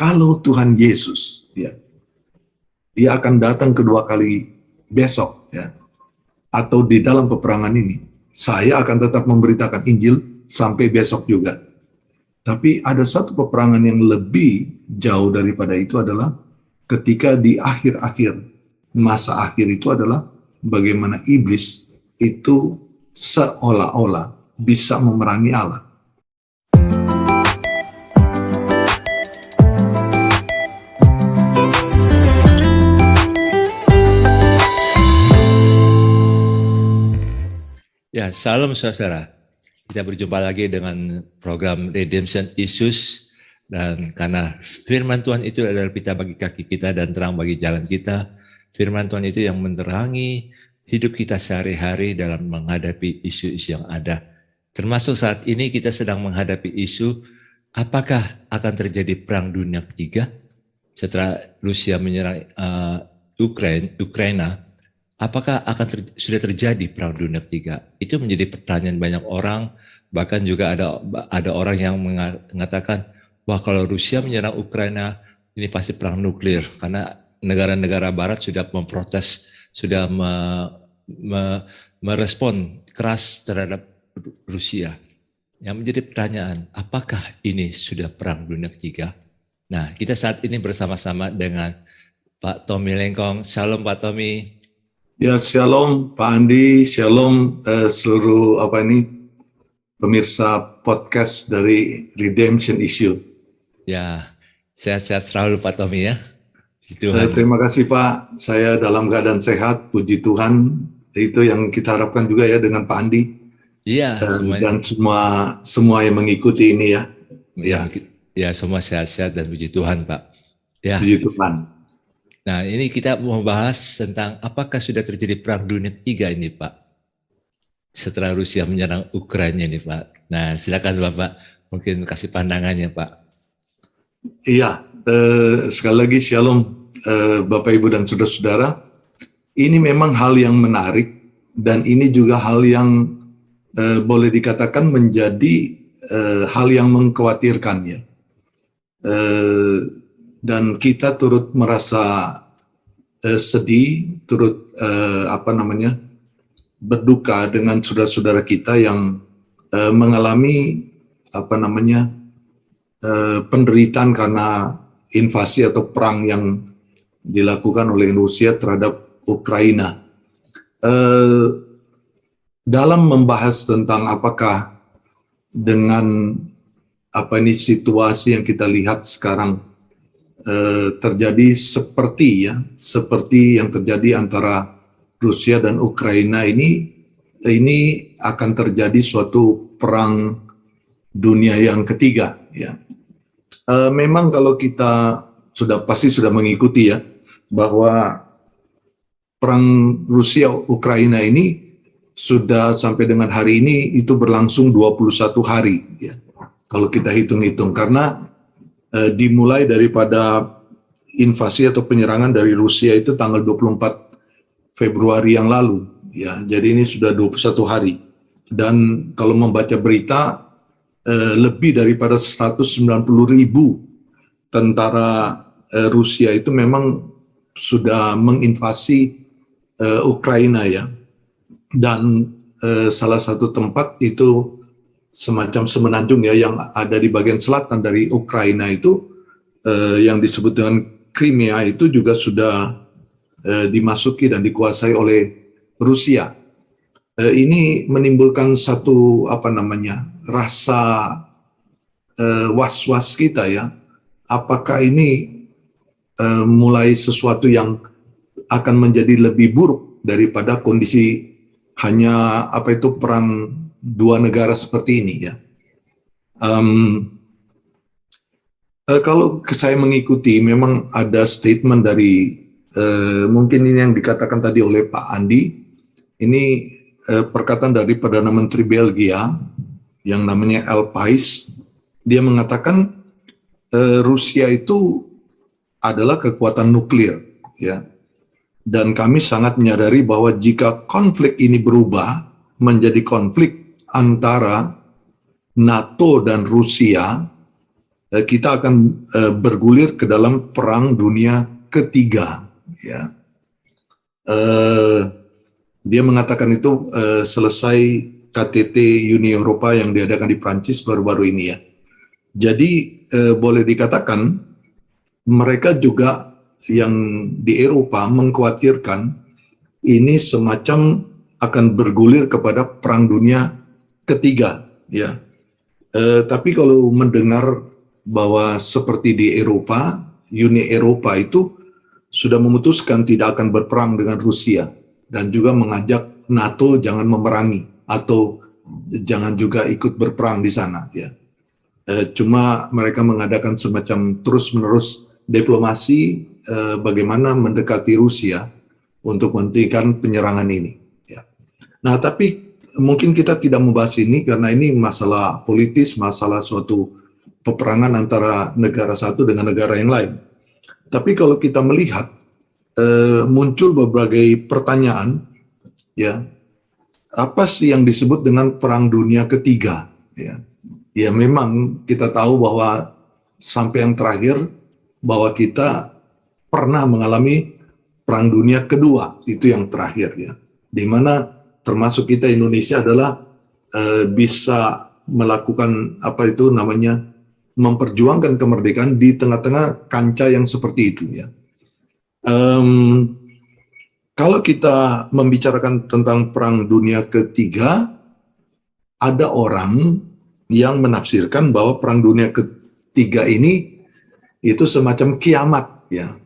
kalau Tuhan Yesus, ya, dia akan datang kedua kali besok, ya, atau di dalam peperangan ini, saya akan tetap memberitakan Injil sampai besok juga. Tapi ada satu peperangan yang lebih jauh daripada itu adalah ketika di akhir-akhir, masa akhir itu adalah bagaimana iblis itu seolah-olah bisa memerangi Allah. Ya, salam saudara. Kita berjumpa lagi dengan program Redemption Issues, dan karena firman Tuhan itu adalah pita bagi kaki kita dan terang bagi jalan kita. Firman Tuhan itu yang menerangi hidup kita sehari-hari dalam menghadapi isu-isu yang ada. Termasuk saat ini kita sedang menghadapi isu apakah akan terjadi perang dunia ketiga setelah Rusia menyerang Ukraina. Apakah sudah terjadi perang dunia ketiga? Itu menjadi pertanyaan banyak orang. Bahkan juga ada orang yang mengatakan, wah kalau Rusia menyerang Ukraina, ini pasti perang nuklir. Karena negara-negara barat sudah memprotes, sudah merespon keras terhadap Rusia. Yang menjadi pertanyaan, apakah ini sudah perang dunia ketiga? Nah, kita saat ini bersama-sama dengan Pak Tommy Lengkong. Shalom Pak Tommy. Ya, shalom Pak Andi, shalom seluruh pemirsa podcast dari Redemption Issue. Ya, sehat-sehat selalu Pak Tommy ya. Terima kasih Pak, saya dalam keadaan sehat, puji Tuhan. Itu yang kita harapkan juga ya dengan Pak Andi. Iya. Dan semua yang mengikuti ini ya. Ya, semua sehat-sehat dan puji Tuhan Pak. Ya. Puji Tuhan. Nah, ini kita mau bahas tentang apakah sudah terjadi perang dunia ketiga ini Pak, setelah Rusia menyerang Ukraina ini Pak. Nah, silakan Bapak mungkin kasih pandangannya Pak. Iya, sekali lagi shalom Bapak Ibu dan saudara-saudara. Ini memang hal yang menarik dan ini juga hal yang boleh dikatakan menjadi hal yang mengkhawatirkan ya. Dan kita turut merasa sedih, turut berduka dengan saudara-saudara kita yang mengalami penderitaan karena invasi atau perang yang dilakukan oleh Rusia terhadap Ukraina. Dalam membahas tentang apakah dengan situasi yang kita lihat sekarang terjadi seperti yang terjadi antara Rusia dan Ukraina ini akan terjadi suatu perang dunia yang ketiga ya. Memang kalau kita pasti sudah mengikuti ya bahwa perang Rusia Ukraina ini sudah sampai dengan hari ini itu berlangsung 21 hari ya. Kalau kita hitung-hitung karena dimulai daripada invasi atau penyerangan dari Rusia itu tanggal 24 Februari yang lalu ya. Jadi ini sudah 21 hari. Dan kalau membaca berita lebih daripada 190.000 tentara Rusia itu memang sudah menginvasi Ukraina ya. Dan salah satu tempat itu semacam semenanjung ya yang ada di bagian selatan dari Ukraina itu yang disebut dengan Crimea itu juga sudah dimasuki dan dikuasai oleh Rusia. Ini menimbulkan satu rasa was-was kita ya. Apakah ini mulai sesuatu yang akan menjadi lebih buruk daripada kondisi hanya perang dua negara seperti ini ya. Kalau saya mengikuti memang ada statement dari mungkin ini yang dikatakan tadi oleh Pak Andi, ini perkataan dari Perdana Menteri Belgia yang namanya El Pais. Dia mengatakan Rusia itu adalah kekuatan nuklir ya. Dan kami sangat menyadari bahwa jika konflik ini berubah menjadi konflik antara NATO dan Rusia, kita akan bergulir ke dalam Perang Dunia Ketiga. Ya, dia mengatakan itu selesai KTT Uni Eropa yang diadakan di Prancis baru-baru ini ya. Jadi boleh dikatakan mereka juga yang di Eropa mengkhawatirkan ini semacam akan bergulir kepada Perang Dunia Ketiga, ya. Tapi kalau mendengar bahwa seperti di Eropa, Uni Eropa itu sudah memutuskan tidak akan berperang dengan Rusia dan juga mengajak NATO jangan memerangi atau jangan juga ikut berperang di sana, ya. Cuma mereka mengadakan semacam terus-menerus diplomasi bagaimana mendekati Rusia untuk menghentikan penyerangan ini. Ya. Nah, tapi mungkin kita tidak membahas ini karena ini masalah politis, masalah suatu peperangan antara negara satu dengan negara yang lain. Tapi kalau kita melihat muncul berbagai pertanyaan, ya, apa sih yang disebut dengan Perang Dunia Ketiga? Ya, memang kita tahu bahwa sampai yang terakhir bahwa kita pernah mengalami Perang Dunia Kedua, itu yang terakhir ya, di mana termasuk kita Indonesia adalah bisa melakukan apa itu namanya memperjuangkan kemerdekaan di tengah-tengah kancah yang seperti itu ya. Kalau kita membicarakan tentang Perang Dunia Ketiga, ada orang yang menafsirkan bahwa Perang Dunia Ketiga ini itu semacam kiamat ya.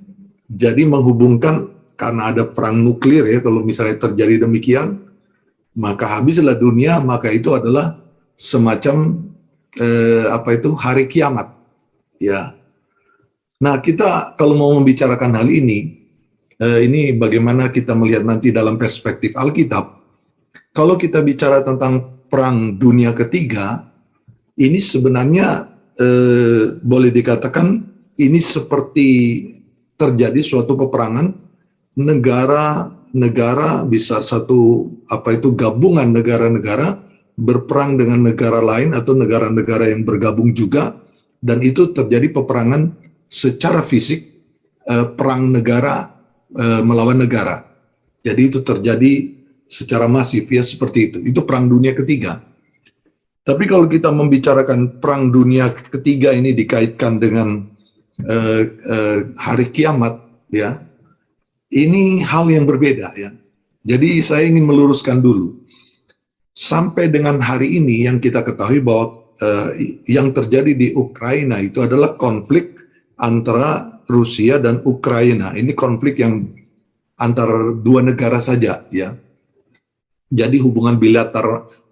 Jadi menghubungkan karena ada perang nuklir ya, kalau misalnya terjadi demikian, maka habislah dunia, maka itu adalah semacam apa itu hari kiamat ya. Nah, kita kalau mau membicarakan hal ini bagaimana kita melihat nanti dalam perspektif Alkitab. Kalau kita bicara tentang Perang Dunia Ketiga, ini sebenarnya boleh dikatakan ini seperti terjadi suatu peperangan negara-negara, bisa satu apa itu gabungan negara-negara berperang dengan negara lain atau negara-negara yang bergabung juga, dan itu terjadi peperangan secara fisik, perang negara melawan negara. Jadi itu terjadi secara masif ya, seperti itu. Itu Perang Dunia Ketiga. Tapi kalau kita membicarakan Perang Dunia Ketiga ini dikaitkan dengan hari kiamat, ya, ini hal yang berbeda ya. Jadi saya ingin meluruskan dulu. Sampai dengan hari ini yang kita ketahui bahwa yang terjadi di Ukraina itu adalah konflik antara Rusia dan Ukraina. Ini konflik yang antara dua negara saja ya. Jadi hubungan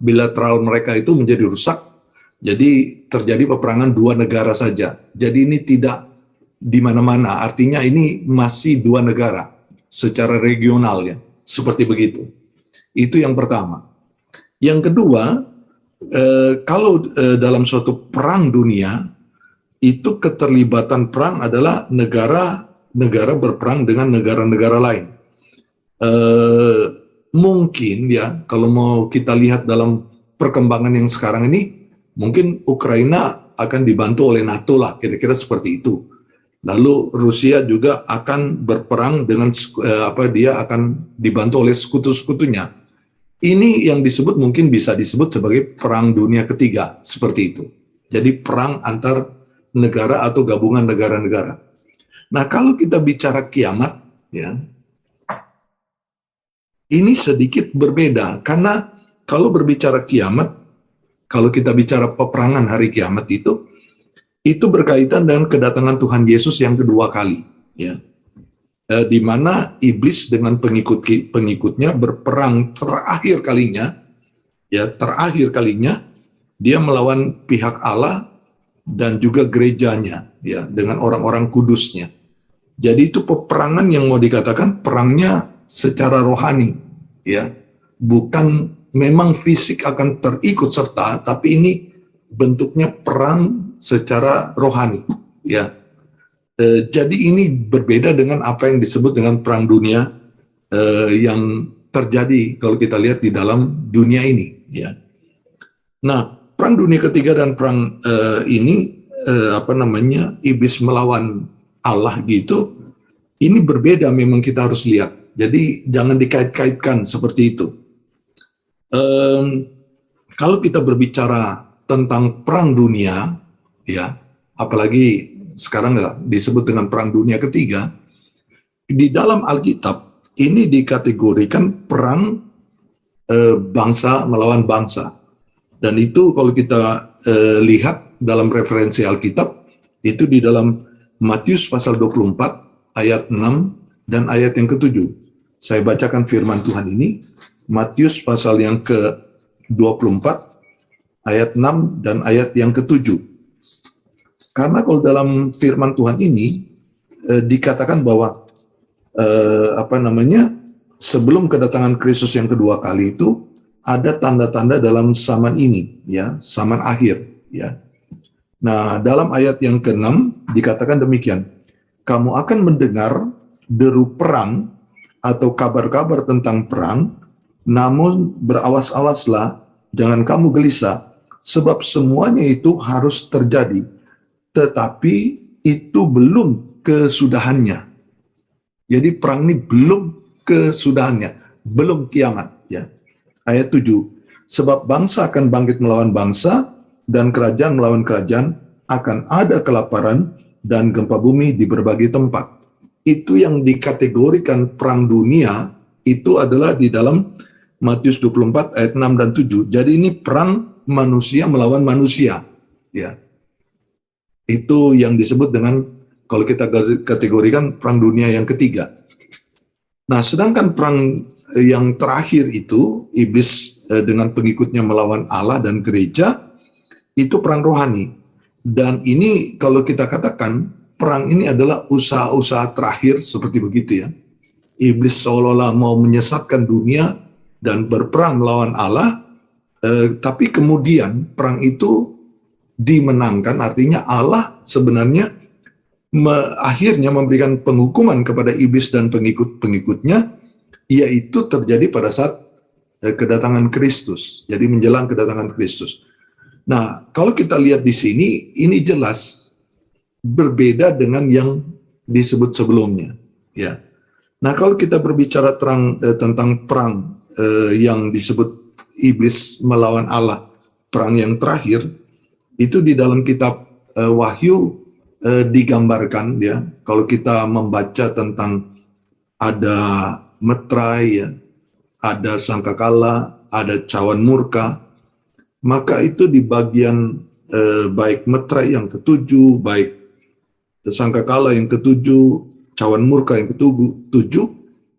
bilateral mereka itu menjadi rusak. Jadi terjadi peperangan dua negara saja. Jadi ini tidak di mana-mana. Artinya ini masih dua negara secara regional ya. Seperti begitu. Itu yang pertama. Yang kedua, kalau dalam suatu perang dunia, itu keterlibatan perang adalah negara berperang dengan negara-negara lain. Mungkin ya, kalau mau kita lihat dalam perkembangan yang sekarang ini, mungkin Ukraina akan dibantu oleh NATO lah, kira-kira seperti itu. Lalu Rusia juga akan berperang dengan dia akan dibantu oleh sekutu-sekutunya. Ini yang disebut mungkin bisa disebut sebagai Perang Dunia Ketiga, seperti itu. Jadi perang antar negara atau gabungan negara-negara. Nah, kalau kita bicara kiamat, ya, ini sedikit berbeda, karena kalau berbicara kiamat, kalau kita bicara peperangan hari kiamat itu berkaitan dengan kedatangan Tuhan Yesus yang kedua kali, ya, di mana iblis dengan pengikutnya berperang terakhir kalinya, ya, terakhir kalinya dia melawan pihak Allah dan juga gerejanya, ya, dengan orang-orang kudusnya. Jadi itu peperangan yang mau dikatakan perangnya secara rohani, ya, bukan memang fisik akan terikut serta, tapi ini bentuknya perang secara rohani, ya. Jadi ini berbeda dengan apa yang disebut dengan perang dunia yang terjadi kalau kita lihat di dalam dunia ini, ya. Nah, Perang Dunia Ketiga dan perang ini iblis melawan Allah gitu, ini berbeda, memang kita harus lihat. Jadi jangan dikait-kaitkan seperti itu. Kalau kita berbicara tentang perang dunia, ya, apalagi sekarang disebut dengan perang dunia ketiga, di dalam Alkitab ini dikategorikan perang bangsa melawan bangsa. Dan itu kalau kita lihat dalam referensi Alkitab, itu di dalam Matius pasal 24 ayat 6 dan ayat yang ke-7. Saya bacakan firman Tuhan ini, Matius pasal yang ke-24 ayat 6 dan ayat yang ke-7. Karena kalau dalam firman Tuhan ini dikatakan bahwa sebelum kedatangan Kristus yang kedua kali itu ada tanda-tanda dalam zaman ini, ya, zaman akhir, ya. Nah, dalam ayat yang ke-6 dikatakan demikian, kamu akan mendengar deru perang atau kabar-kabar tentang perang, namun berawas-awaslah, jangan kamu gelisah, sebab semuanya itu harus terjadi, tetapi itu belum kesudahannya. Jadi perang ini belum kesudahannya, belum kiamat, ya. Ayat 7, sebab bangsa akan bangkit melawan bangsa, dan kerajaan melawan kerajaan, akan ada kelaparan dan gempa bumi di berbagai tempat. Itu yang dikategorikan perang dunia, itu adalah di dalam Matius 24 ayat 6 dan 7. Jadi ini perang manusia melawan manusia, ya. Itu yang disebut dengan, kalau kita kategorikan, perang dunia yang ketiga. Nah, sedangkan perang yang terakhir itu, iblis dengan pengikutnya melawan Allah dan gereja, itu perang rohani. Dan ini kalau kita katakan, perang ini adalah usaha-usaha terakhir, seperti begitu, ya. Iblis seolah-olah mau menyesatkan dunia dan berperang melawan Allah, tapi kemudian perang itu dimenangkan, artinya Allah sebenarnya akhirnya memberikan penghukuman kepada iblis dan pengikut-pengikutnya, yaitu terjadi pada saat kedatangan Kristus. Jadi menjelang kedatangan Kristus. Nah, kalau kita lihat di sini, ini jelas berbeda dengan yang disebut sebelumnya, ya. Nah, kalau kita berbicara tentang perang yang disebut iblis melawan Allah, perang yang terakhir, itu di dalam kitab Wahyu digambarkan, ya. Kalau kita membaca tentang ada metrai, ya, ada sangkakala, ada cawan murka, maka itu di bagian baik metrai yang ketujuh, baik sangkakala yang ketujuh, cawan murka yang ketujuh,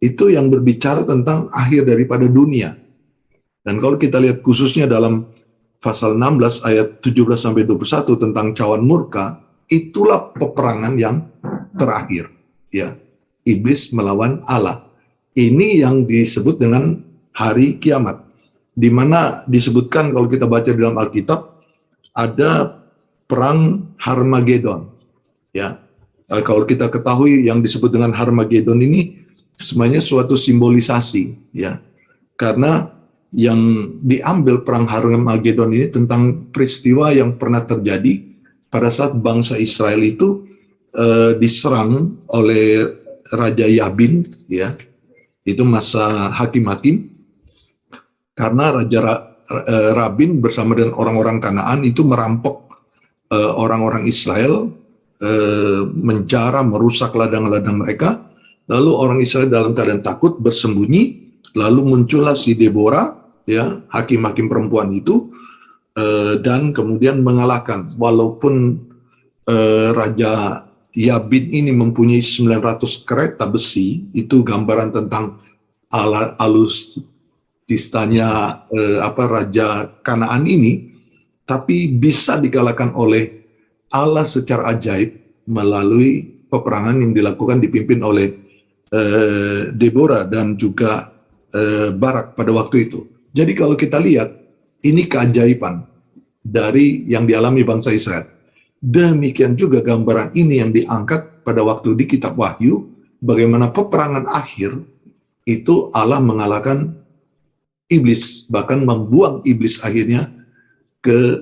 itu yang berbicara tentang akhir daripada dunia. Dan kalau kita lihat khususnya dalam pasal 16 ayat 17-21 tentang cawan murka, itulah peperangan yang terakhir, ya. Iblis melawan Allah. Ini yang disebut dengan hari kiamat, di mana disebutkan kalau kita baca di dalam Alkitab ada perang Harmagedon, ya. Kalau kita ketahui yang disebut dengan Harmagedon ini sebenarnya suatu simbolisasi, ya, karena yang diambil perang Harmagedon ini tentang peristiwa yang pernah terjadi pada saat bangsa Israel itu diserang oleh Raja Yabin, ya, itu masa hakim-hakim. Karena Raja Rabin bersama dengan orang-orang Kanaan itu merampok orang-orang Israel, menjara, merusak ladang-ladang mereka. Lalu orang Israel dalam keadaan takut bersembunyi. Lalu muncullah si Deborah, ya, hakim-hakim perempuan itu, dan kemudian mengalahkan. Walaupun Raja Yabin ini mempunyai 900 kereta besi, itu gambaran tentang alustistanya Raja Kanaan ini, tapi bisa dikalahkan oleh Allah secara ajaib melalui peperangan yang dilakukan dipimpin oleh Deborah dan juga Barak pada waktu itu. Jadi kalau kita lihat, ini keajaiban dari yang dialami bangsa Israel. Demikian juga gambaran ini yang diangkat pada waktu di kitab Wahyu, bagaimana peperangan akhir itu Allah mengalahkan iblis, bahkan membuang iblis akhirnya ke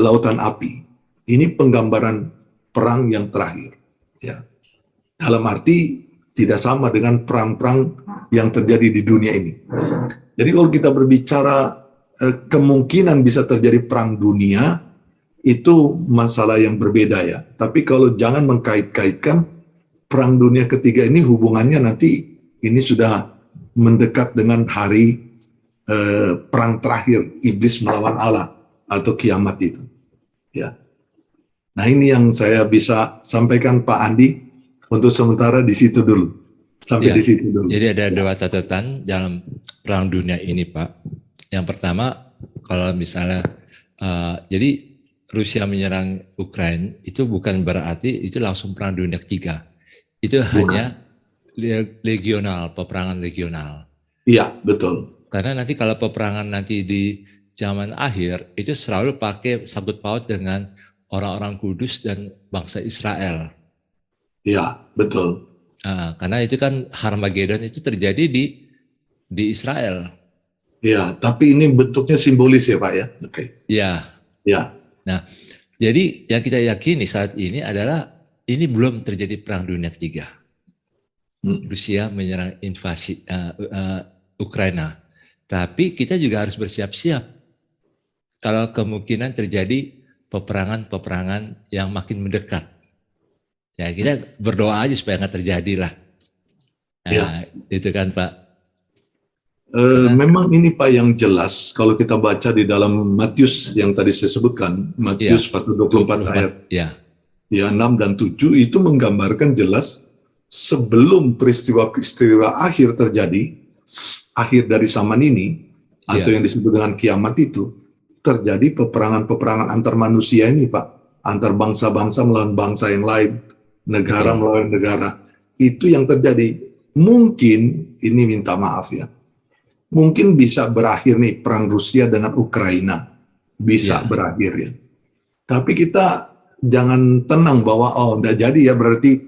lautan api. ini penggambaran perang yang terakhir. Ya. Dalam arti tidak sama dengan perang-perang yang terjadi di dunia ini. Jadi kalau kita berbicara kemungkinan bisa terjadi perang dunia, itu masalah yang berbeda ya. Tapi kalau jangan mengkait-kaitkan perang dunia ketiga ini, hubungannya nanti ini sudah mendekat dengan hari perang terakhir iblis melawan Allah atau kiamat itu. Ya. Nah ini yang saya bisa sampaikan Pak Andi untuk sementara di situ dulu. Sampai Ya, di situ dulu. jadi ada dua catatan dalam perang dunia ini, Pak. Yang pertama, kalau misalnya, jadi Rusia menyerang Ukraina itu bukan berarti itu langsung perang dunia ketiga. Itu hanya regional, peperangan regional. Iya, betul. Karena nanti kalau peperangan nanti di zaman akhir itu selalu pakai sangkut paut dengan orang-orang Kudus dan bangsa Israel. Iya, betul. Nah, karena itu kan Harmageddon itu terjadi di Israel. Iya, tapi ini bentuknya simbolis ya Pak ya. Oke. Ya. Ya. Nah, jadi yang kita yakini saat ini adalah ini belum terjadi perang dunia ketiga. Rusia menyerang invasi Ukraina. Tapi kita juga harus bersiap-siap kalau kemungkinan terjadi peperangan-peperangan yang makin mendekat. Ya kita berdoa aja supaya nggak terjadi lah. Nah, ya. Itu kan Pak. Memang ini Pak yang jelas kalau kita baca di dalam Matius yang tadi saya sebutkan, Matius pasal 24 ayat ya 6 dan 7 itu menggambarkan jelas sebelum peristiwa-peristiwa akhir terjadi, akhir dari zaman ini atau yang disebut dengan kiamat itu, terjadi peperangan-peperangan antar manusia ini Pak, antar bangsa-bangsa melawan bangsa yang lain, negara melawan negara. Itu yang terjadi. Mungkin ini minta maaf ya, mungkin bisa berakhir nih perang Rusia dengan Ukraina, bisa berakhir ya. Tapi kita jangan tenang bahwa enggak jadi ya berarti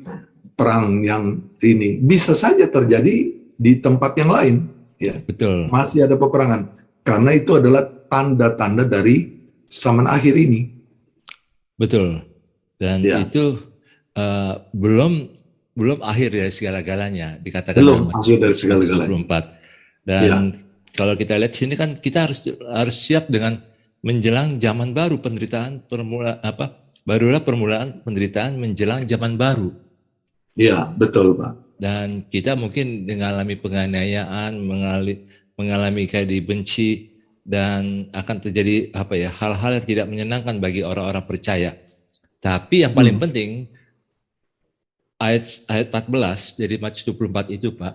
perang yang ini bisa saja terjadi di tempat yang lain ya. Betul. Masih ada peperangan karena itu adalah tanda-tanda dari zaman akhir ini. Betul. Dan itu belum akhir dari segala-galanya, dikatakan belum akhir dari segala-galanya. Dan kalau kita lihat sini kan kita harus siap dengan menjelang zaman baru, penderitaan barulah permulaan penderitaan menjelang zaman baru. Iya, betul Pak. Dan kita mungkin mengalami penganiayaan, mengalami kayak dibenci, dan akan terjadi hal-hal yang tidak menyenangkan bagi orang-orang percaya. Tapi yang paling penting ayat 14 dari Matius 24 itu Pak,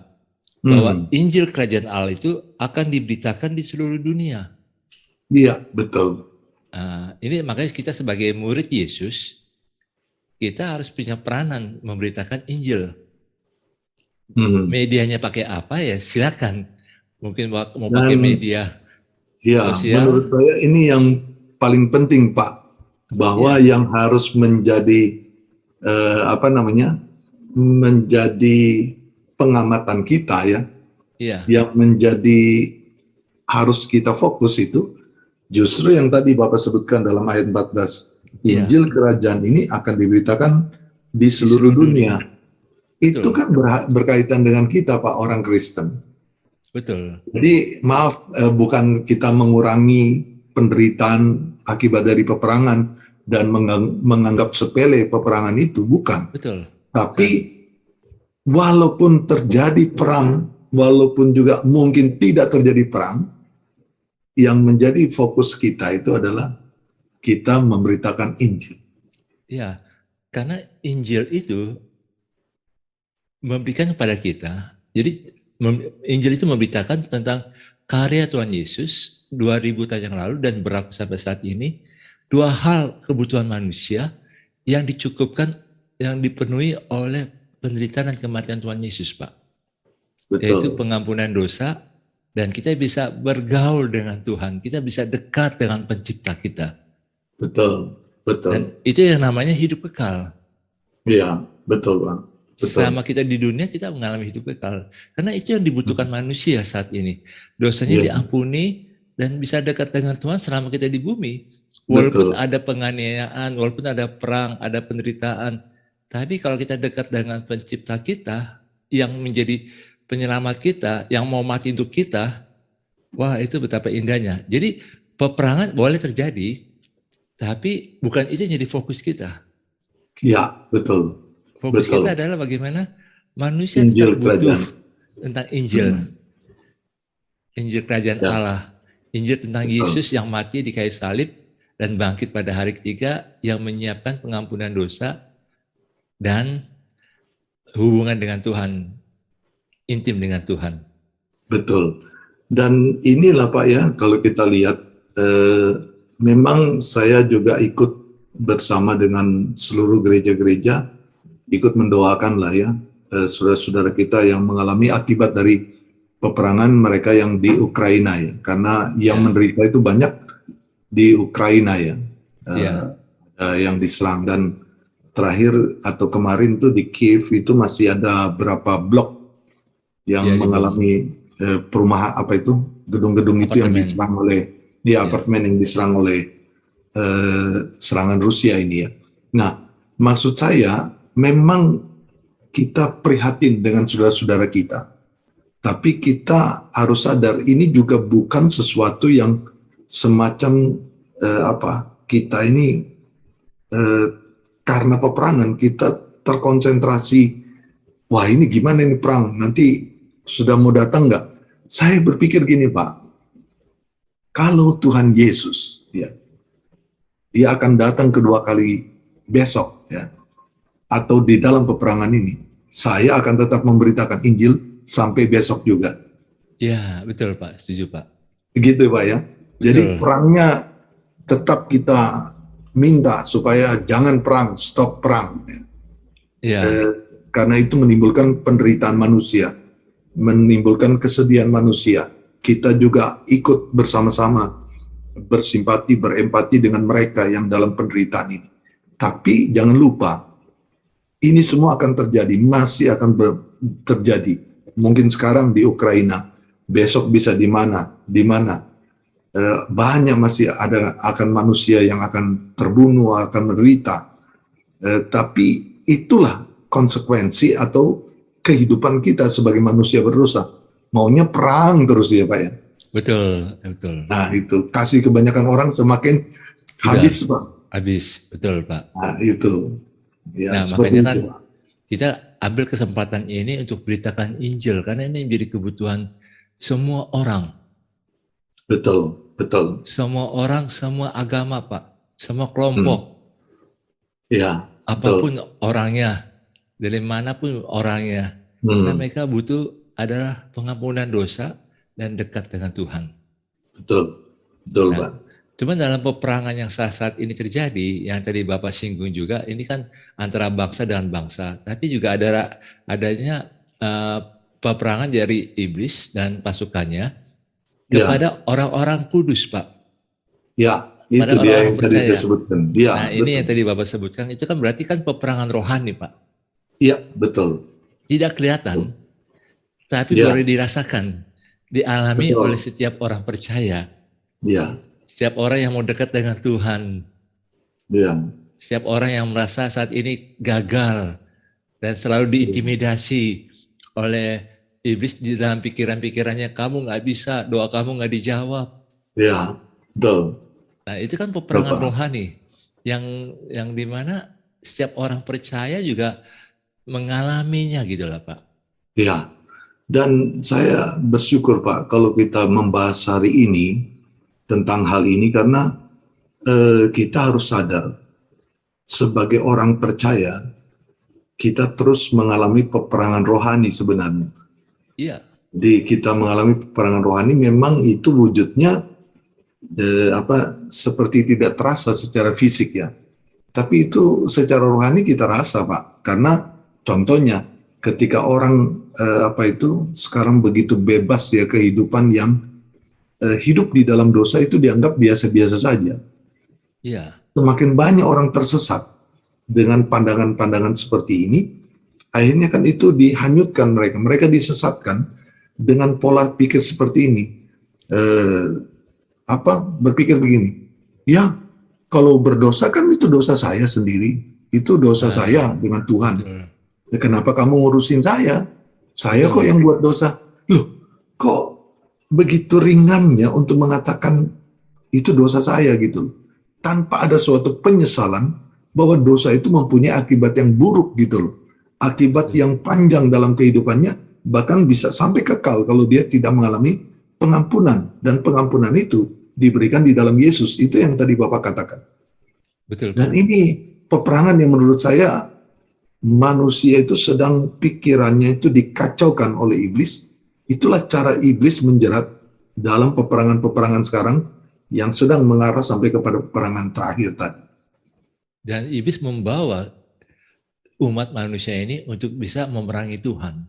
bahwa Injil Kerajaan Allah itu akan diberitakan di seluruh dunia. Iya, betul. Ini makanya kita sebagai murid Yesus, kita harus punya peranan memberitakan Injil. Medianya pakai apa ya silakan. Mungkin mau pakai media sosial. Menurut saya ini yang paling penting Pak, bahwa yang harus menjadi menjadi pengamatan kita ya, yang menjadi harus kita fokus itu justru yang tadi Bapak sebutkan dalam ayat 14. Injil kerajaan ini akan diberitakan di seluruh dunia. Itu kan berkaitan dengan kita Pak, orang Kristen. Betul. Jadi maaf, bukan kita mengurangi penderitaan akibat dari peperangan dan menganggap sepele peperangan itu, bukan. Betul. Tapi walaupun terjadi perang, walaupun juga mungkin tidak terjadi perang, yang menjadi fokus kita itu adalah kita memberitakan Injil. Ya, karena Injil itu memberikan kepada kita, jadi Injil itu memberitakan tentang karya Tuhan Yesus 2000 tahun yang lalu dan berlaku sampai saat ini, dua hal kebutuhan manusia yang dicukupkan, yang dipenuhi oleh penderitaan dan kematian Tuhan Yesus, Pak. Betul. Yaitu pengampunan dosa, dan kita bisa bergaul dengan Tuhan, kita bisa dekat dengan pencipta kita. Betul, betul. Dan itu yang namanya hidup kekal. Iya, betul Bang. Selama kita di dunia kita mengalami hidup kekal. Karena itu yang dibutuhkan manusia saat ini. Dosanya diampuni dan bisa dekat dengan Tuhan selama kita di bumi. Betul. Walaupun ada penganiayaan, walaupun ada perang, ada penderitaan, tapi kalau kita dekat dengan pencipta kita yang menjadi penyelamat kita, yang mau mati untuk kita, wah itu betapa indahnya. Jadi peperangan boleh terjadi, tapi bukan itu yang jadi fokus kita. Ya, betul. Fokus Betul. kita adalah bagaimana manusia Injil tetap butuh kerajaan. tentang Injil. Injil kerajaan Ya. Allah. Injil tentang Betul. Yesus yang mati di kayu salib dan bangkit pada hari ketiga, yang menyiapkan pengampunan dosa dan hubungan dengan Tuhan, intim dengan Tuhan. Betul. Dan inilah Pak ya, kalau kita lihat, memang saya juga ikut bersama dengan seluruh gereja-gereja, ikut mendoakan lah ya, saudara-saudara kita yang mengalami akibat dari peperangan mereka yang di Ukraina ya, karena yang menderita itu banyak di Ukraina ya, yang diserang. Dan terakhir atau kemarin tuh di Kiev itu masih ada berapa blok yang mengalami perumahan apa itu, gedung-gedung itu yang diserang oleh apartemen yang diserang oleh serangan Rusia ini ya. Nah, maksud saya memang kita prihatin dengan saudara-saudara kita, tapi kita harus sadar ini juga bukan sesuatu yang semacam kita ini karena peperangan kita terkonsentrasi, wah ini gimana ini perang, nanti sudah mau datang nggak? Saya berpikir gini Pak, kalau Tuhan Yesus ya, dia akan datang kedua kali besok ya, atau di dalam peperangan ini, saya akan tetap memberitakan Injil sampai besok juga. Ya, betul Pak, setuju Pak. Begitu Pak ya. Betul. Jadi perangnya tetap kita minta supaya jangan perang, stop perang. Ya. Karena itu menimbulkan penderitaan manusia, menimbulkan kesedihan manusia. Kita juga ikut bersama-sama bersimpati, berempati dengan mereka yang dalam penderitaan ini. Tapi jangan lupa, ini semua akan terjadi, masih akan terjadi. Mungkin sekarang di Ukraina, besok bisa di mana, banyak masih ada akan manusia yang akan terbunuh, akan menderita. Tapi itulah konsekuensi atau kehidupan kita sebagai manusia berdosa. Maunya perang terus ya Pak ya. Betul, betul. Nah itu, kasih kebanyakan orang semakin habis Pak. Habis, betul Pak. Nah itu. Ya, nah makanya kan kita ambil kesempatan ini untuk beritakan Injil, karena ini menjadi kebutuhan semua orang. Betul, betul. Semua orang, semua agama Pak, semua kelompok. Ya, apapun orangnya, dari manapun orangnya, karena mereka butuh adalah pengampunan dosa dan dekat dengan Tuhan. Betul, betul Pak. Cuman dalam peperangan yang saat ini terjadi, yang tadi Bapak singgung juga, ini kan antara bangsa dengan bangsa, tapi juga adanya peperangan dari iblis dan pasukannya kepada orang-orang kudus, Pak. Ya, itu dia yang tadi saya sebutkan. Ya, nah, ini yang tadi Bapak sebutkan, itu kan berarti kan peperangan rohani, Pak. Iya, betul. Tidak kelihatan, tapi boleh dirasakan, dialami oleh setiap orang percaya. Iya. Setiap orang yang mau dekat dengan Tuhan. Iya. Setiap orang yang merasa saat ini gagal dan selalu diintimidasi oleh iblis di dalam pikiran-pikirannya, kamu nggak bisa, doa kamu nggak dijawab. Iya, betul. Nah itu kan peperangan rohani yang dimana setiap orang percaya juga mengalaminya gitu lah Pak. Iya, dan saya bersyukur Pak kalau kita membahas hari ini tentang hal ini, karena kita harus sadar sebagai orang percaya kita terus mengalami peperangan rohani sebenarnya. Iya. Jadi kita mengalami peperangan rohani, memang itu wujudnya seperti tidak terasa secara fisik ya. Tapi itu secara rohani kita rasa Pak, karena contohnya ketika orang sekarang begitu bebas ya, kehidupan yang hidup di dalam dosa itu dianggap biasa-biasa saja. Iya. Semakin banyak orang tersesat dengan pandangan-pandangan seperti ini, akhirnya kan itu dihanyutkan mereka disesatkan dengan pola pikir seperti ini. berpikir begini, ya kalau berdosa kan itu dosa saya sendiri, itu dosa saya dengan Tuhan. Betul. Ya, kenapa kamu ngurusin saya? Saya kok Betul. yang buat dosa. Loh, kok begitu ringannya untuk mengatakan itu dosa saya gitu, tanpa ada suatu penyesalan bahwa dosa itu mempunyai akibat yang buruk gitu loh, akibat yang panjang dalam kehidupannya, bahkan bisa sampai kekal kalau dia tidak mengalami pengampunan, dan pengampunan itu diberikan di dalam Yesus. Itu yang tadi Bapak katakan. Betul, Dan Pak. ini peperangan yang menurut saya manusia itu sedang pikirannya itu dikacaukan oleh iblis. Itulah cara iblis menjerat dalam peperangan-peperangan sekarang yang sedang mengarah sampai kepada peperangan terakhir tadi. Dan iblis membawa umat manusia ini untuk bisa memerangi Tuhan.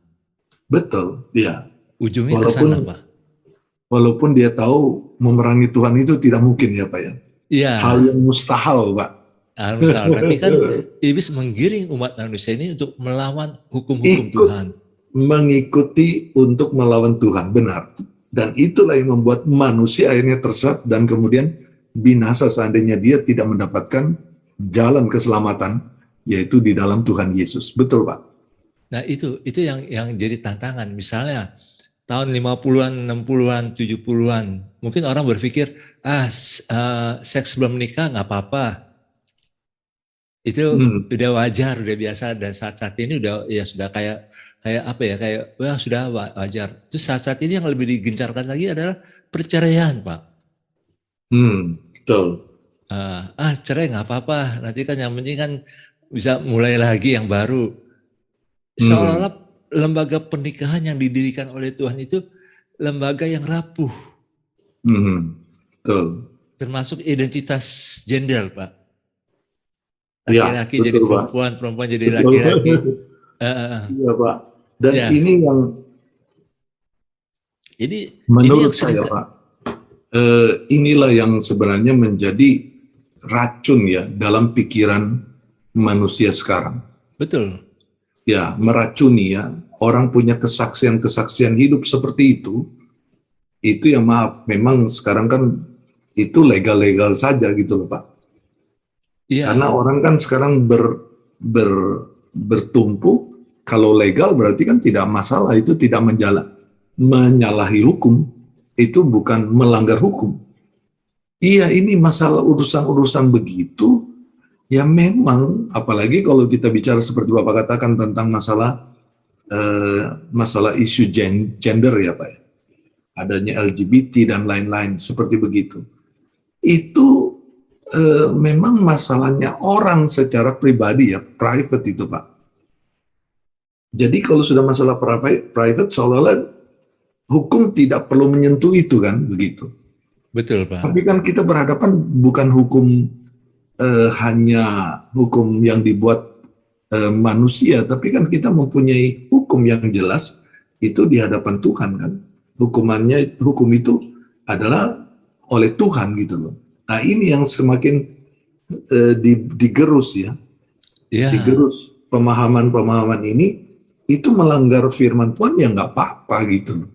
Betul, ya. Ujungnya ke sana, Pak. Walaupun dia tahu memerangi Tuhan itu tidak mungkin ya Pak ya. Iya. Hal yang mustahil Pak. Tapi kan iblis menggiring umat manusia ini untuk melawan hukum-hukum Tuhan. Mengikuti untuk melawan Tuhan, benar. Dan itulah yang membuat manusia akhirnya tersesat dan kemudian binasa seandainya dia tidak mendapatkan jalan keselamatan, yaitu di dalam Tuhan Yesus. Betul Pak? Nah itu yang jadi tantangan. Misalnya tahun 50-an, 60-an, 70-an, mungkin orang berpikir, seks sebelum menikah nggak apa-apa. Itu udah wajar, udah biasa, dan saat ini sudah kayak sudah wajar. Terus saat ini yang lebih digencarkan lagi adalah perceraian, Pak. Betul. Cerai nggak apa-apa, nanti kan yang penting kan bisa mulai lagi yang baru. Seolah-olah lembaga pernikahan yang didirikan oleh Tuhan itu lembaga yang rapuh. Betul. Termasuk identitas gender, Pak. Ya, Laki-laki jadi perempuan, perempuan jadi laki-laki. Iya Pak. Dan ya, ini yang menurut saya Pak, inilah yang sebenarnya menjadi racun ya dalam pikiran manusia sekarang. Betul. Ya, meracuni ya. Orang punya kesaksian hidup seperti itu ya maaf, memang sekarang kan itu legal-legal saja gitu loh Pak. Ya. Karena orang kan sekarang bertumpu, kalau legal berarti kan tidak masalah, itu tidak menyalahi hukum, itu bukan melanggar hukum. Iya, ini masalah urusan-urusan begitu, ya memang, apalagi kalau kita bicara seperti Bapak katakan tentang masalah isu gender ya Pak, adanya LGBT dan lain-lain seperti begitu. Itu memang masalahnya orang secara pribadi ya, private itu Pak. Jadi kalau sudah masalah private seolah-olah hukum tidak perlu menyentuh itu kan, begitu. Betul Pak. Tapi kan kita berhadapan bukan hukum hanya hukum yang dibuat manusia, tapi kan kita mempunyai hukum yang jelas itu di hadapan Tuhan kan. Hukum itu adalah oleh Tuhan gitu loh. Nah ini yang semakin digerus ya, digerus pemahaman ini, itu melanggar firman Tuhan ya nggak apa-apa gitu.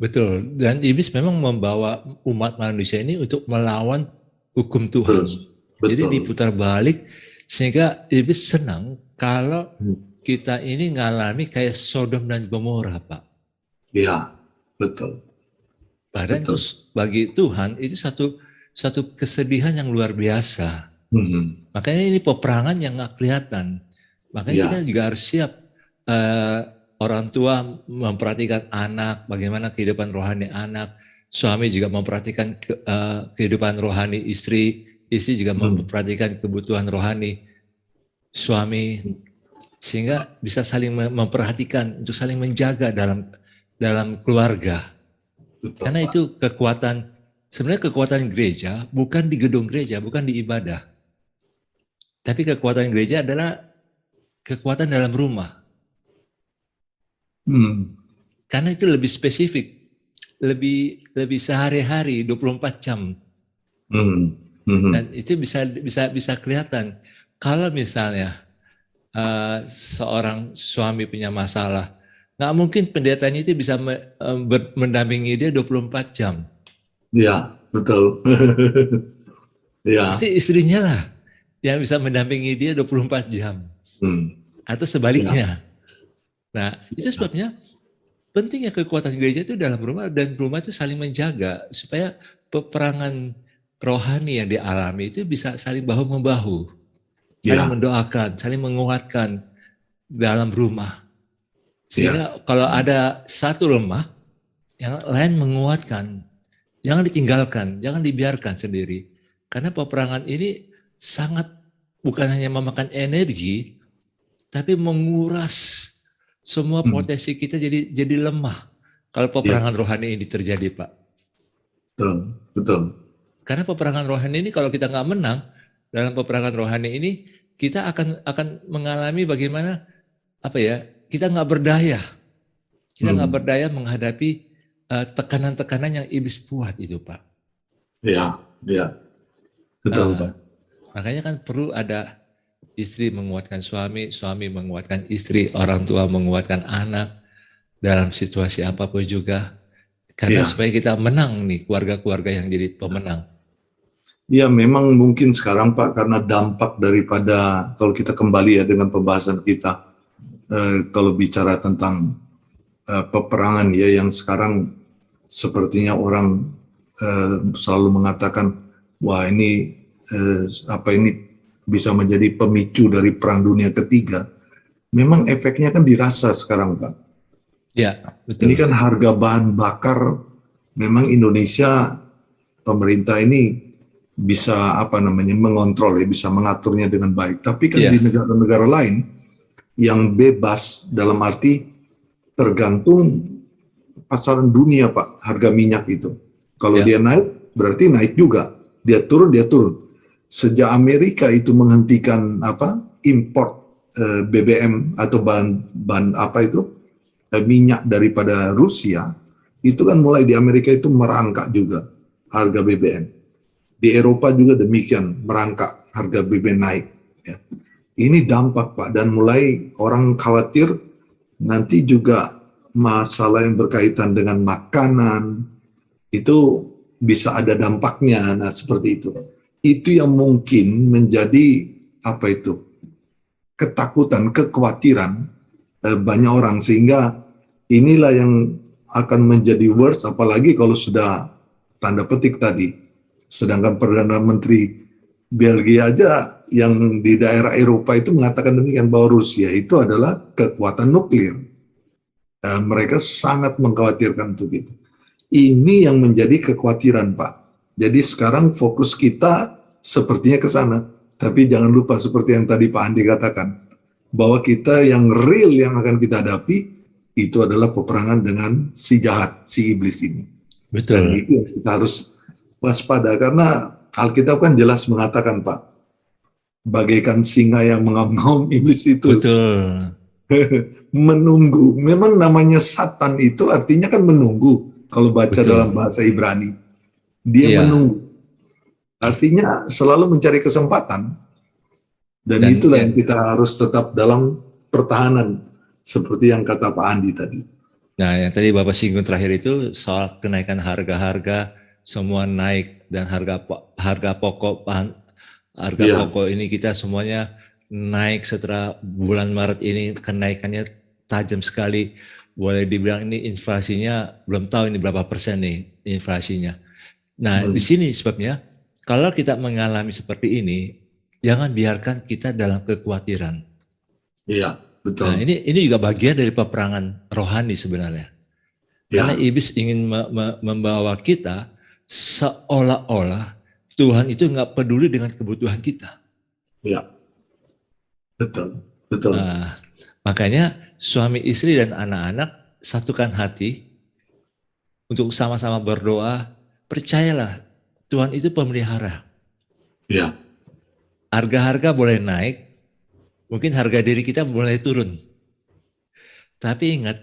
Betul, dan iblis memang membawa umat manusia ini untuk melawan hukum Tuhan. Betul. Jadi diputar balik, sehingga iblis senang kalau kita ini ngalami kayak Sodom dan Gomora Pak. Iya, betul. Padahal itu bagi Tuhan itu satu kesedihan yang luar biasa. Makanya ini peperangan yang nggak kelihatan. Makanya kita juga harus siap. Orang tua memperhatikan anak, bagaimana kehidupan rohani anak. Suami juga memperhatikan kehidupan rohani istri. Istri juga memperhatikan kebutuhan rohani suami. Sehingga bisa saling memperhatikan, untuk saling menjaga dalam keluarga. Betul, karena Pak. Itu sebenarnya kekuatan gereja bukan di gedung gereja, bukan di ibadah. Tapi kekuatan gereja adalah kekuatan dalam rumah. Karena itu lebih spesifik, lebih sehari-hari 24 jam. Dan itu bisa kelihatan. Kalau misalnya seorang suami punya masalah, nggak mungkin pendetanya itu bisa mendampingi dia 24 jam. Iya, betul. Ya. Pasti istrinya lah yang bisa mendampingi dia 24 jam. Atau Ya. sebaliknya. Nah, itu sebabnya pentingnya kekuatan gereja itu dalam rumah, dan rumah itu saling menjaga supaya peperangan rohani yang dialami itu bisa saling bahu-membahu, saling Ya. mendoakan, saling menguatkan dalam rumah. Ya. Sehingga kalau ada satu lemah, yang lain menguatkan. Jangan ditinggalkan, jangan dibiarkan sendiri. Karena peperangan ini sangat bukan hanya memakan energi, tapi menguras semua potensi kita jadi lemah. Kalau peperangan rohani ini terjadi, Pak. Betul, betul. Karena peperangan rohani ini kalau kita nggak menang dalam peperangan rohani ini, kita akan mengalami bagaimana kita nggak berdaya. Kita nggak berdaya menghadapi tekanan-tekanan yang iblis buat itu, Pak. Ya, betul, Pak. Makanya kan perlu ada istri menguatkan suami, suami menguatkan istri, orang tua menguatkan anak dalam situasi apapun juga. Karena supaya kita menang nih, keluarga-keluarga yang jadi pemenang. Ya, memang mungkin sekarang, Pak, karena dampak daripada, kalau kita kembali ya dengan pembahasan kita, kalau bicara tentang peperangan ya, yang sekarang sepertinya orang selalu mengatakan, wah ini ini bisa menjadi pemicu dari Perang Dunia Ketiga. Memang efeknya kan dirasa sekarang, Pak. Ya, betul. Ini kan harga bahan bakar, memang Indonesia, pemerintah ini bisa mengontrol ya, bisa mengaturnya dengan baik. Tapi kan di negara-negara lain yang bebas dalam arti tergantung pasaran dunia, Pak, harga minyak itu. Kalau dia naik, berarti naik juga. Dia turun. Sejak Amerika itu menghentikan import BBM atau bahan minyak daripada Rusia, itu kan mulai di Amerika itu merangkak juga harga BBM. Di Eropa juga demikian, merangkak harga BBM naik. Ya. Ini dampak, Pak, dan mulai orang khawatir nanti juga masalah yang berkaitan dengan makanan itu bisa ada dampaknya. Nah, seperti itu. Itu yang mungkin menjadi ketakutan, kekhawatiran banyak orang, sehingga inilah yang akan menjadi worst, apalagi kalau sudah tanda petik tadi. Sedangkan Perdana Menteri Belgia aja yang di daerah Eropa itu mengatakan demikian, bahwa Rusia itu adalah kekuatan nuklir. Mereka sangat mengkhawatirkan untuk itu. Ini yang menjadi kekhawatiran, Pak. Jadi sekarang fokus kita sepertinya ke sana. Tapi jangan lupa seperti yang tadi Pak Andi katakan, bahwa kita yang real yang akan kita hadapi itu adalah peperangan dengan si jahat, si iblis ini. Betul. Dan itu kita harus waspada, karena Alkitab kan jelas mengatakan, Pak, bagaikan singa yang mengaum-ngaum, iblis itu. Betul. Menunggu. Memang namanya Satan itu artinya kan menunggu. Kalau baca dalam bahasa Ibrani, dia menunggu. Artinya selalu mencari kesempatan. Dan itulah yang kita harus tetap dalam pertahanan, seperti yang kata Pak Andi tadi. Nah, yang tadi Bapak singgung terakhir itu soal kenaikan harga-harga, semua naik, dan harga pokok pokok ini kita semuanya naik setelah bulan Maret ini, kenaikannya tajam sekali. Boleh dibilang ini inflasinya belum tahu ini berapa persen nih inflasinya. Nah, di sini sebabnya kalau kita mengalami seperti ini, jangan biarkan kita dalam kekhawatiran. Iya, betul. Nah, ini juga bagian dari peperangan rohani sebenarnya. Karena iblis ingin membawa kita seolah-olah Tuhan itu nggak peduli dengan kebutuhan kita. Iya, betul. Nah, makanya suami istri dan anak-anak satukan hati untuk sama-sama berdoa. Percayalah, Tuhan itu pemelihara. Iya. Harga-harga boleh naik, mungkin harga diri kita boleh turun. Tapi ingat,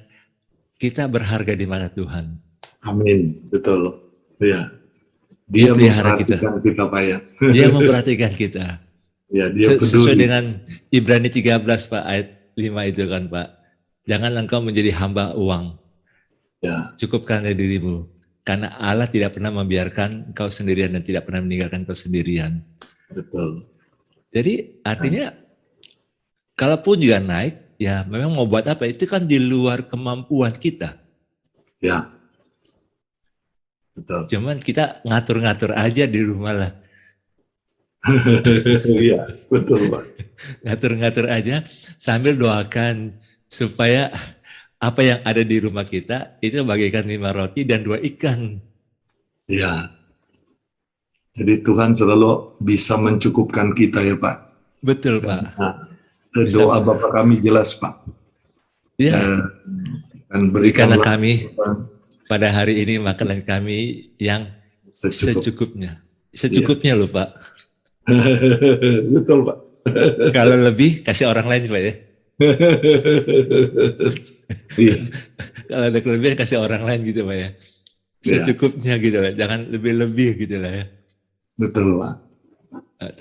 kita berharga di mata Tuhan. Amin, betul. Iya. Dia memperhatikan kita, Pak ya. Dia memperhatikan kita. Ya, dia peduli. Sesuai dengan Ibrani 13 Pak, ayat 5 itu kan Pak. Jangan engkau menjadi hamba uang. Ya. Cukupkanlah dirimu Karena Allah tidak pernah membiarkan engkau sendirian dan tidak pernah meninggalkan engkau sendirian. Betul. Jadi artinya kalaupun juga naik, ya memang mau buat apa? Itu kan di luar kemampuan kita. Ya, betul. Cuman kita ngatur-ngatur aja di rumah lah. Iya, betul Pak. Ngatur-ngatur aja sambil doakan supaya apa yang ada di rumah kita itu bagaikan 5 roti dan 2 ikan. Iya. Jadi Tuhan selalu bisa mencukupkan kita ya Pak. Betul Pak. Nah, doa Bapak kami jelas Pak. Ya. Dan Berikanlah berikanlah kami pada hari ini makanan kami yang secukupnya. Secukupnya loh Pak. Betul Pak. Kalau lebih kasih orang lain Pak ya. Iya. Kalau ada kelebihan kasih orang lain gitu Pak ya. Secukupnya gitu lah. Jangan lebih-lebih gitu lah ya. Betul Pak.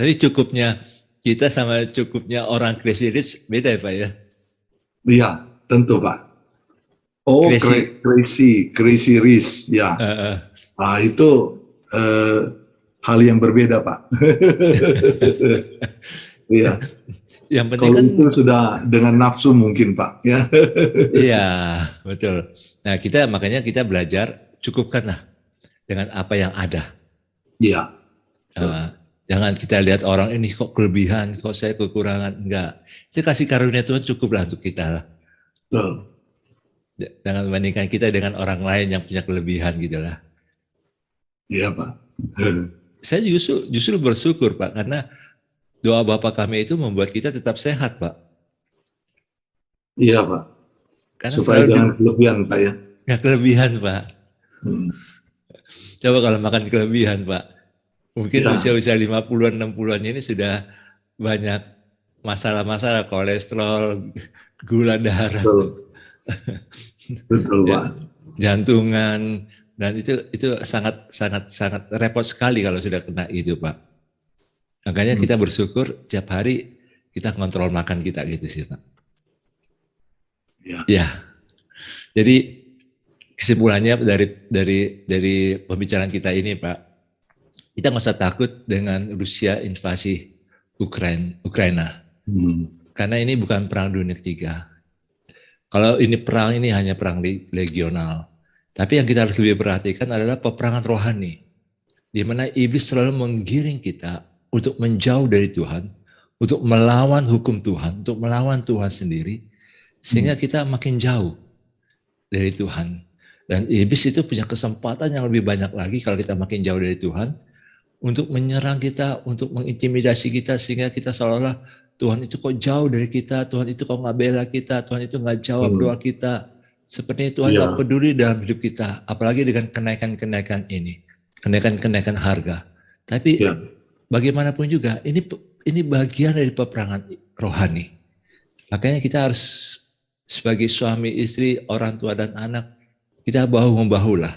Tapi cukupnya kita sama cukupnya orang crazy rich beda ya Pak ya. Iya, tentu Pak. Oh, crazy rich ya. Nah, itu hal yang berbeda Pak. Iya. Yang penting kalau kan itu sudah dengan nafsu mungkin Pak. Ya. Iya, betul. Nah, makanya kita belajar cukupkanlah dengan apa yang ada. Iya. Jangan kita lihat orang ini kok kelebihan, kok saya kekurangan. Enggak. Itu kasih karunia Tuhan cukuplah untuk kita lah. Betul. Jangan membandingkan kita dengan orang lain yang punya kelebihan gitu lah. Iya Pak. Saya justru bersyukur Pak, karena doa Bapak kami itu membuat kita tetap sehat Pak. Iya Pak. Karena supaya jangan kelebihan Pak ya. Nggak kelebihan Pak. Coba kalau makan kelebihan Pak. Mungkin usia-usia 50-an, 60-an ini sudah banyak masalah-masalah kolesterol, gula darah. Betul Pak. Jantungan, dan itu sangat repot sekali kalau sudah kena itu Pak. Makanya kita bersyukur tiap hari kita kontrol makan kita gitu sih Pak. Ya. Jadi kesimpulannya dari pembicaraan kita ini Pak, kita nggak usah takut dengan Rusia invasi Ukraina. Karena ini bukan perang dunia ketiga. Kalau ini perang, ini hanya perang regional. Tapi yang kita harus lebih perhatikan adalah peperangan rohani. Di mana iblis selalu menggiring kita untuk menjauh dari Tuhan, untuk melawan hukum Tuhan, untuk melawan Tuhan sendiri, sehingga kita makin jauh dari Tuhan. Dan iblis itu punya kesempatan yang lebih banyak lagi kalau kita makin jauh dari Tuhan, untuk menyerang kita, untuk mengintimidasi kita, sehingga kita seolah-olah Tuhan itu kok jauh dari kita, Tuhan itu kok nggak bela kita, Tuhan itu nggak jawab doa kita. Sepertinya Tuhan nggak peduli dalam hidup kita, apalagi dengan kenaikan-kenaikan ini, kenaikan-kenaikan harga. Tapi bagaimanapun juga, ini bagian dari peperangan rohani. Makanya kita harus sebagai suami, istri, orang tua dan anak, kita bahu-membahu lah,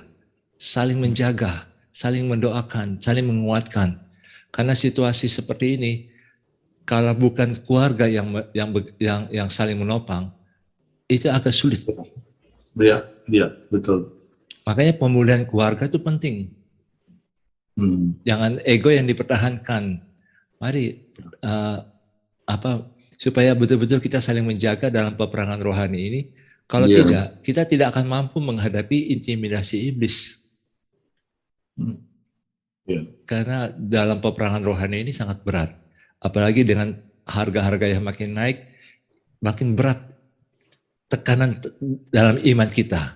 saling menjaga, saling mendoakan, saling menguatkan. Karena situasi seperti ini, kalau bukan keluarga yang saling menopang, itu agak sulit. Iya, betul. Makanya pemulihan keluarga itu penting. Jangan ego yang dipertahankan. Mari supaya betul-betul kita saling menjaga dalam peperangan rohani ini. Kalau tidak, kita tidak akan mampu menghadapi intimidasi iblis. Karena dalam peperangan rohani ini sangat berat. Apalagi dengan harga-harga yang makin naik, makin berat tekanan dalam iman kita.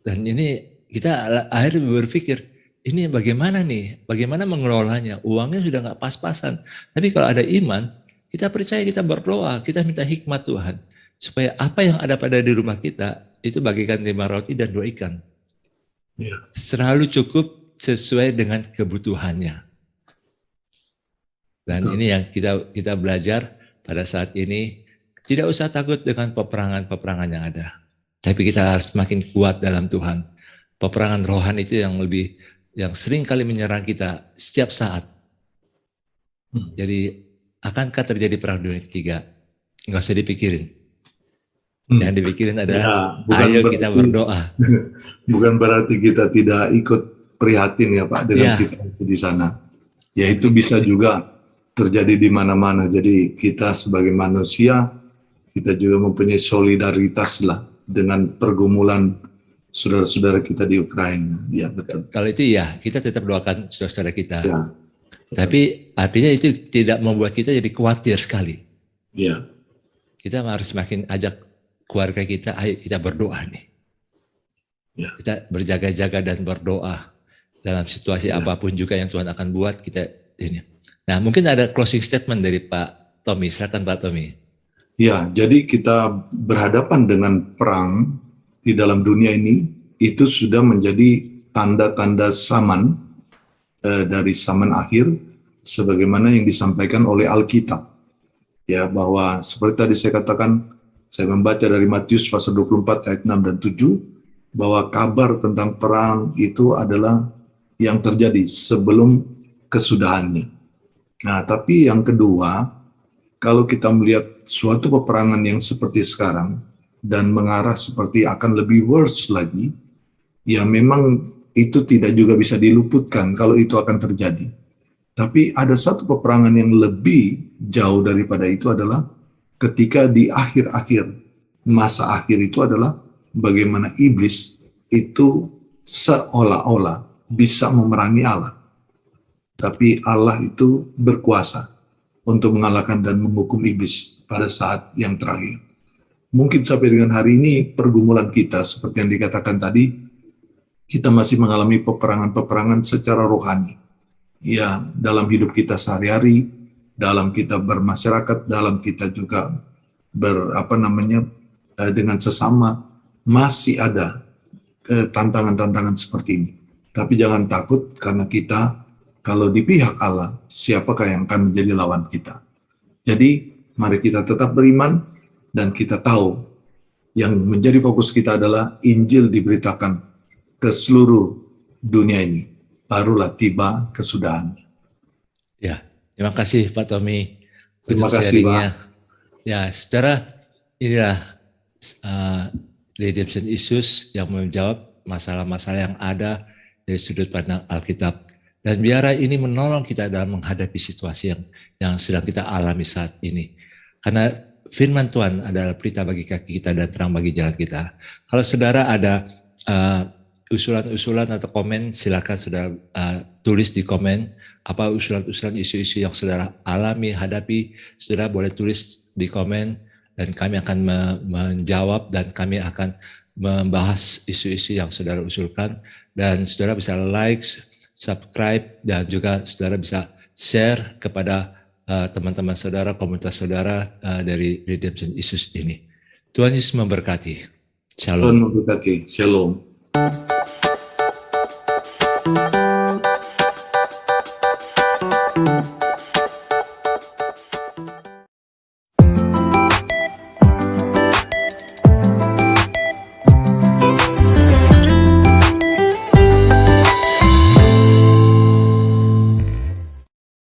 Dan ini kita akhirnya berpikir, ini bagaimana nih? Bagaimana mengelolanya? Uangnya sudah nggak pas-pasan. Tapi kalau ada iman, kita percaya, kita berdoa, kita minta hikmat Tuhan. Supaya apa yang ada pada di rumah kita, itu bagikan 5 roti dan 2 ikan. Selalu cukup sesuai dengan kebutuhannya. Dan ini yang kita belajar pada saat ini, tidak usah takut dengan peperangan-peperangan yang ada. Tapi kita harus makin kuat dalam Tuhan. Peperangan rohani itu yang sering kali menyerang kita setiap saat. Jadi akankah terjadi perang dunia ketiga? Nggak usah dipikirin. Yang dipikirin adalah ayo kita berdoa. Bukan berarti kita tidak ikut prihatin ya Pak dengan situasi di sana. Ya itu bisa juga terjadi di mana-mana. Jadi kita sebagai manusia, kita juga mempunyai solidaritas lah dengan pergumulan saudara-saudara kita di Ukraina. Ya betul. Kalau itu ya, kita tetap doakan saudara-saudara kita. Ya, tapi artinya itu tidak membuat kita jadi khawatir sekali. Ya. Kita harus makin ajak keluarga kita, ayo kita berdoa nih. Ya. Kita berjaga-jaga dan berdoa dalam situasi apapun juga yang Tuhan akan buat kita ini. Nah, mungkin ada closing statement dari Pak Tommy. Silakan Pak Tommy. Ya, jadi kita berhadapan dengan perang di dalam dunia ini, itu sudah menjadi tanda-tanda zaman dari zaman akhir, sebagaimana yang disampaikan oleh Alkitab. Ya, bahwa seperti tadi saya katakan, saya membaca dari Matius pasal 24 ayat 6 dan 7, bahwa kabar tentang perang itu adalah yang terjadi sebelum kesudahannya. Nah, tapi yang kedua, kalau kita melihat suatu peperangan yang seperti sekarang, dan mengarah seperti akan lebih worse lagi, ya memang itu tidak juga bisa diluputkan kalau itu akan terjadi. Tapi ada satu peperangan yang lebih jauh daripada itu adalah ketika di akhir-akhir masa akhir itu adalah bagaimana iblis itu seolah-olah bisa memerangi Allah. Tapi Allah itu berkuasa untuk mengalahkan dan menghukum iblis pada saat yang terakhir. Mungkin sampai dengan hari ini pergumulan kita seperti yang dikatakan tadi, kita masih mengalami peperangan-peperangan secara rohani. Ya, dalam hidup kita sehari-hari, dalam kita bermasyarakat, dalam kita juga dengan sesama, masih ada tantangan-tantangan seperti ini. Tapi jangan takut, karena kita kalau di pihak Allah, siapakah yang akan menjadi lawan kita? Jadi mari kita tetap beriman, dan kita tahu yang menjadi fokus kita adalah Injil diberitakan ke seluruh dunia ini. Barulah tiba kesudahannya. Ya, terima kasih Pak Tommy. Terima kasih Pak. Ya, saudara, inilah redemption issues yang menjawab masalah-masalah yang ada dari sudut pandang Alkitab. Dan biarlah ini menolong kita dalam menghadapi situasi yang sedang kita alami saat ini. Karena firman Tuhan adalah pelita bagi kaki kita dan terang bagi jalan kita. Kalau saudara ada usulan-usulan atau komen, silakan saudara tulis di komen. Apa usulan-usulan isu-isu yang saudara alami, hadapi, saudara boleh tulis di komen. Dan kami akan menjawab dan kami akan membahas isu-isu yang saudara usulkan. Dan saudara bisa like, subscribe, dan juga saudara bisa share kepada teman-teman saudara, komunitas saudara dari Redemption Issues ini. Tuhan Yesus memberkati. Shalom. Tuhan memberkati. Shalom.